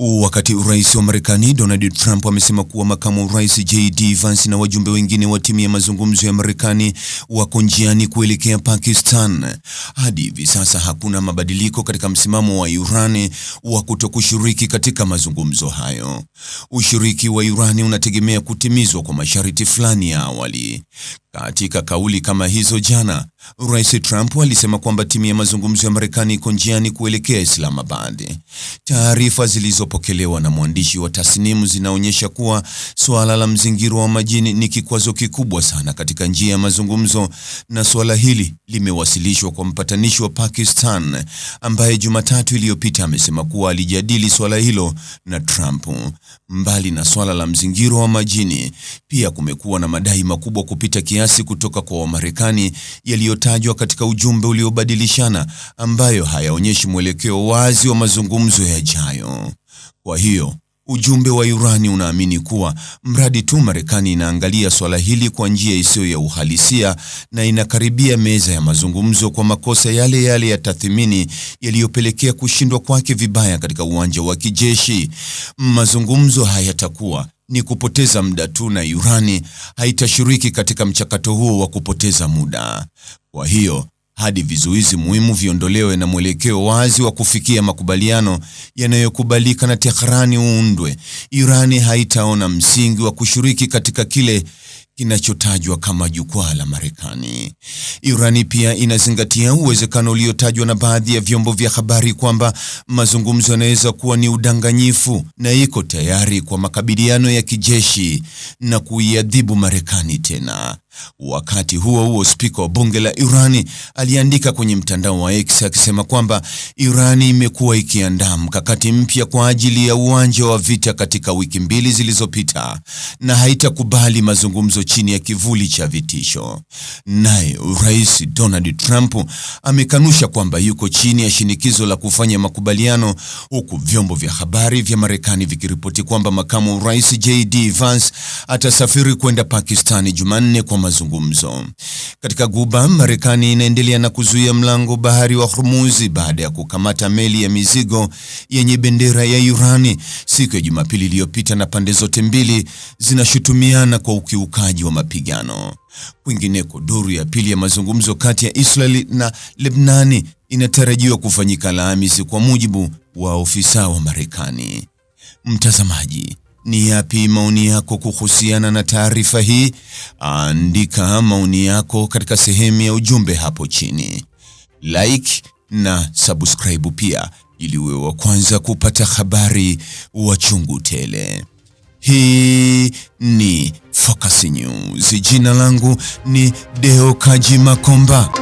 Wakati rais wa Marekani Donald Trump amesema kuwa makamu wa rais JD Vance na wajumbe wengine wa timu ya mazungumzo ya Marekani wako njiani kuelekea Pakistan. Hadi hivi sasa hakuna mabadiliko katika msimamo wa Iran wa kutokushiriki katika mazungumzo hayo. Ushiriki wa Iran unategemea kutimizwa kwa masharti fulani ya awali. Katika kauli kama hizo jana, Rais Trump alisema kwamba timu ya mazungumzo ya Marekani iko njiani kuelekea Islamabad. Taarifa zilizopokelewa na mwandishi wa Tasnim zinaonyesha kuwa suala la mzingiro wa majini ni kikwazo kikubwa sana katika njia ya mazungumzo, na suala hili limewasilishwa kwa mpatanishi wa Pakistan ambaye Jumatatu iliyopita amesema kuwa alijadili suala hilo na Trump. Mbali na suala la mzingiro wa majini, pia kumekuwa na madai makubwa kupita kiasi kutoka kwa Wamarekani yaliyotajwa katika ujumbe uliobadilishana, ambayo hayaonyeshi mwelekeo wazi wa mazungumzo yajayo. Kwa hiyo, ujumbe wa Iran unaamini kuwa mradi tu Marekani inaangalia swala hili kwa njia isiyo ya uhalisia na inakaribia meza ya mazungumzo kwa makosa yale yale ya tathmini yaliyopelekea kushindwa kwake vibaya katika uwanja wa kijeshi, mazungumzo hayatakuwa ni kupoteza muda tu, na Iran haitashiriki katika mchakato huo wa kupoteza muda. Kwa hiyo, hadi vizuizi muhimu viondolewe na mwelekeo wazi wa kufikia makubaliano yanayokubalika na Tehran uundwe, Iran haitaona msingi wa kushiriki katika kile kinachotajwa kama jukwaa la Marekani. Iran pia inazingatia uwezekano uliotajwa na baadhi ya vyombo vya habari kwamba mazungumzo yanaweza kuwa ni udanganyifu, na iko tayari kwa makabiliano ya kijeshi na kuiadhibu Marekani tena. Wakati huo huo, spika wa bunge la Iran aliandika kwenye mtandao wa X akisema kwamba Iran imekuwa ikiandaa mkakati mpya kwa ajili ya uwanja wa vita katika wiki mbili zilizopita, na haitakubali mazungumzo chini ya kivuli cha vitisho. Naye Rais Donald Trump amekanusha kwamba yuko chini ya shinikizo la kufanya makubaliano, huku vyombo vya habari vya Marekani vikiripoti kwamba makamu wa rais JD Vance atasafiri kwenda Pakistan Jumanne kwa mazungumzo. Katika Ghuba, Marekani inaendelea na kuzuia mlango bahari wa Hormuz baada ya kukamata meli ya mizigo yenye bendera ya Iran siku ya Jumapili iliyopita, na pande zote mbili zinashutumiana kwa ukiukaji wa mapigano. Kwingineko, duru ya pili ya mazungumzo kati ya Israeli na Lebanon inatarajiwa kufanyika Alhamisi kwa mujibu wa ofisa wa Marekani. Mtazamaji, ni yapi maoni yako kuhusiana na taarifa hii? Andika maoni yako katika sehemu ya ujumbe hapo chini. Like na subscribe pia ili uwe wa kwanza kupata habari wa chungu tele. Hii ni Focus News. Jina langu ni Deo Kaji Makomba.